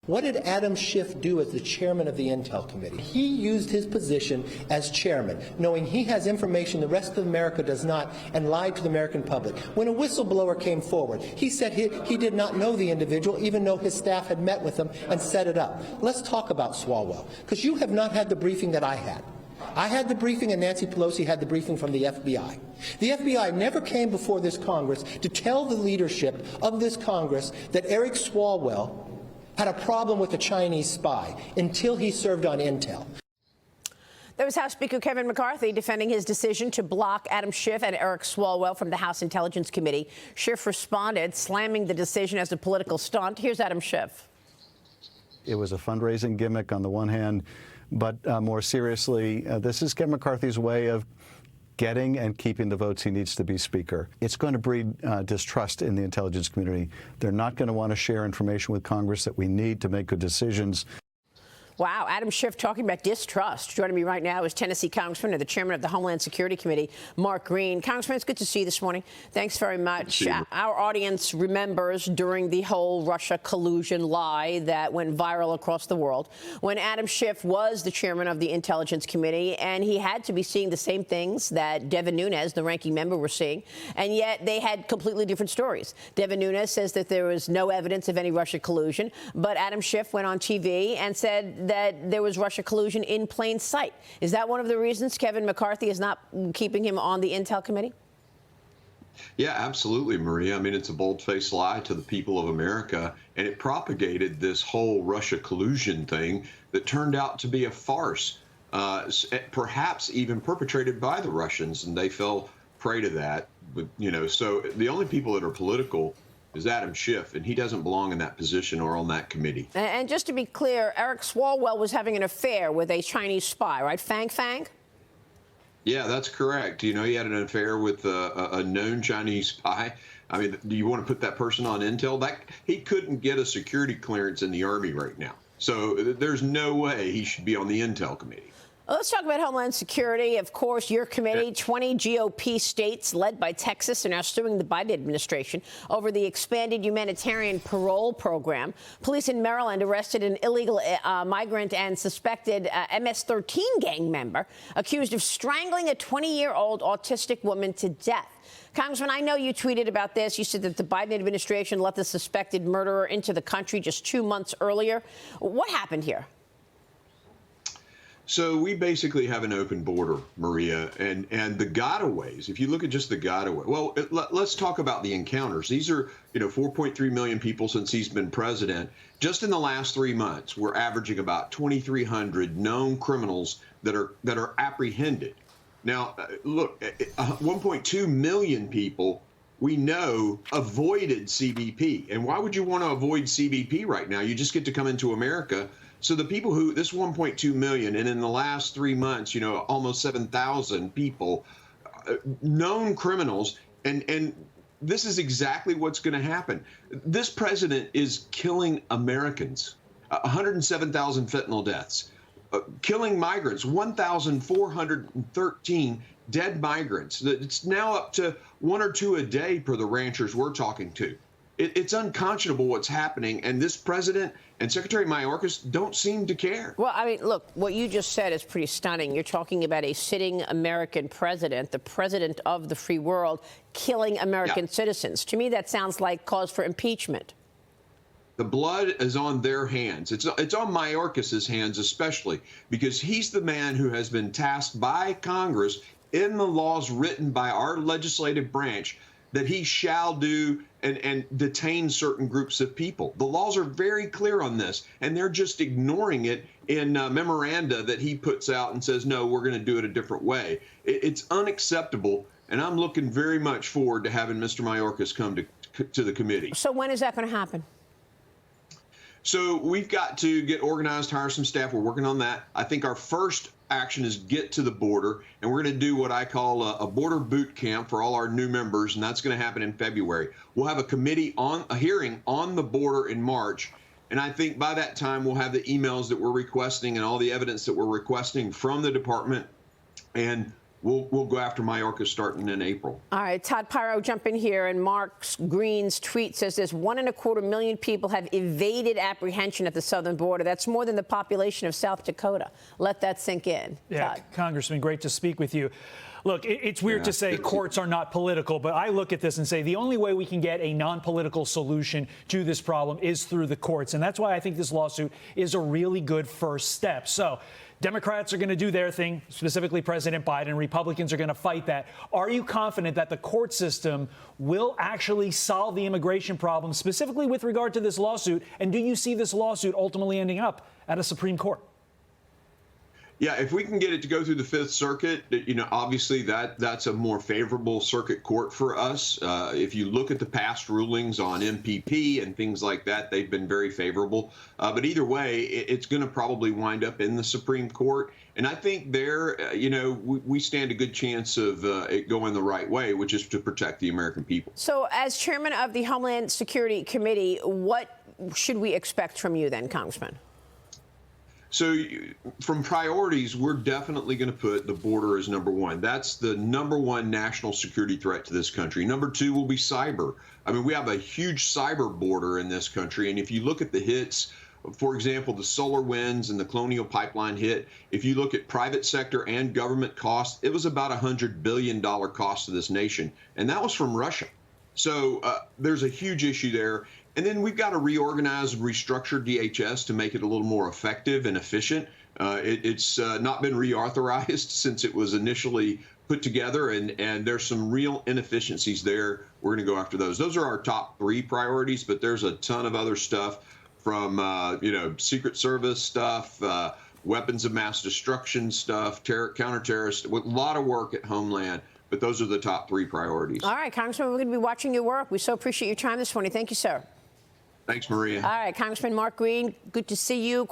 What did Adam Schiff do as the chairman of the Intel Committee? He used his position as chairman, knowing he has information the rest of America does not, and lied to the American public. When a whistleblower came forward, he said he did not know the individual, even though his staff had met with him and set it up. Let's talk about Swalwell, because you have not had the briefing that I had. I had the briefing and Nancy Pelosi had the briefing from the FBI. The FBI never came before this Congress to tell the leadership of this Congress that Eric Swalwell had a problem with a Chinese spy until he served on Intel. That was House Speaker Kevin McCarthy defending his decision to block Adam Schiff and Eric Swalwell from the House Intelligence Committee. Schiff responded, slamming the decision as a political stunt. Here's Adam Schiff. It was a fundraising gimmick on the one hand, but more seriously, this is Kevin McCarthy's way of getting and keeping the votes he needs to be Speaker. It's going to breed distrust in the intelligence community. They're not going to want to share information with Congress that we need to make good decisions. Wow, Adam Schiff talking about distrust. Joining me right now is Tennessee Congressman and the chairman of the Homeland Security Committee, Mark Green. Congressman, it's good to see you this morning. Thanks very much. Our audience remembers during the whole Russia collusion lie that went viral across the world when Adam Schiff was the chairman of the Intelligence Committee, and he had to be seeing the same things that Devin Nunes, the ranking member, were seeing, and yet they had completely different stories. Devin Nunes says that there was no evidence of any Russia collusion, but Adam Schiff went on TV and said that there was Russia collusion in plain sight. Is that one of the reasons Kevin McCarthy is not keeping him on the Intel Committee? Yeah, absolutely, Maria. I mean, it's a bold-faced lie to the people of America, and it propagated this whole Russia collusion thing that turned out to be a farce, perhaps even perpetrated by the Russians, and they fell prey to that. But, you know, so the only people that are political is Adam Schiff, and he doesn't belong in that position or on that committee. And just to be clear, Eric Swalwell was having an affair with a Chinese spy, right? Fang Fang? Yeah, that's correct. You know, he had an affair with a known Chinese spy. I mean, do you want to put that person on Intel? He couldn't get a security clearance in the Army right now. So there's no way he should be on the Intel Committee. Well, let's talk about Homeland Security. Of course, your committee, 20 GOP states led by Texas are now suing the Biden administration over the expanded humanitarian parole program. Police in Maryland arrested an illegal migrant and suspected MS-13 gang member accused of strangling a 20-year-old autistic woman to death. Congressman, I know you tweeted about this. You said that the Biden administration let the suspected murderer into the country just 2 months earlier. What happened here? So we basically have an open border, Maria, and the gotaways. If you look at just the gotaway, well, let's talk about the encounters. These are, 4.3 million people since he's been president. Just in the last 3 months, we're averaging about 2,300 known criminals that are apprehended. Now, look, 1.2 million people we know avoided CBP. And why would you want to avoid CBP right now? You just get to come into America. So the people who, this 1.2 million, and in the last 3 months, almost 7,000 people, known criminals, and this is exactly what's going to happen. This president is killing Americans, 107,000 fentanyl deaths, killing migrants, 1,413 dead migrants. It's now up to 1 or 2 a day per the ranchers we're talking to. It's unconscionable what's happening, and this president and Secretary Mayorkas don't seem to care. Well, I mean, look, what you just said is pretty stunning. You're talking about a sitting American president, the president of the free world, killing American citizens. To me, that sounds like cause for impeachment. The blood is on their hands. It's on Mayorkas's hands, especially because he's the man who has been tasked by Congress in the laws written by our legislative branch that he shall do and detain certain groups of people. The laws are very clear on this, and they're just ignoring it in memoranda that he puts out and says, no, we're going to do it a different way. It's unacceptable, and I'm looking very much forward to having Mr. Mayorkas come to the committee. So when is that going to happen? So we've got to get organized, hire some staff. We're working on that. I think our first action is get to the border, and we're going to do what I call a border boot camp for all our new members, and that's going to happen in February. We'll have a hearing on the border in March, and I think by that time we'll have the emails that we're requesting and all the evidence that we're requesting from the department, and we'll go after Mayorkas starting in April. All right, Todd Pyro, jump in here. And Mark Green's tweet says there's 1.25 million people have evaded apprehension at the southern border. That's more than the population of South Dakota. Let that sink in. Yeah, Todd. Congressman, great to speak with you. Look, it's weird to say courts are not political, but I look at this and say the only way we can get a non-political solution to this problem is through the courts. And that's why I think this lawsuit is a really good first step. So Democrats are going to do their thing, specifically President Biden. Republicans are going to fight that. Are you confident that the court system will actually solve the immigration problem, specifically with regard to this lawsuit? And do you see this lawsuit ultimately ending up at a Supreme Court? Yeah, if we can get it to go through the Fifth Circuit, obviously that's a more favorable circuit court for us. If you look at the past rulings on MPP and things like that, they've been very favorable. But either way, it's going to probably wind up in the Supreme Court. And I think there, we stand a good chance of it going the right way, which is to protect the American people. So as chairman of the Homeland Security Committee, what should we expect from you then, Congressman? So from priorities, we're definitely going to put the border as number one. That's the number one national security threat to this country. Number two will be cyber. I mean, we have a huge cyber border in this country. And if you look at the hits, for example, the solar winds and the Colonial Pipeline hit, if you look at private sector and government costs, it was about $100 billion cost to this nation. And that was from Russia. So there's a huge issue there. And then we've got to reorganize and restructure DHS to make it a little more effective and efficient. It's not been reauthorized since it was initially put together, and there's some real inefficiencies there. We're going to go after those. Those are our top three priorities, but there's a ton of other stuff from, Secret Service stuff, weapons of mass destruction stuff, counter-terrorist, with a lot of work at Homeland. But those are the top three priorities. All right, Congressman, we're going to be watching your work. We so appreciate your time this morning. Thank you, sir. Thanks, Maria. All right, Congressman Mark Green, good to see you.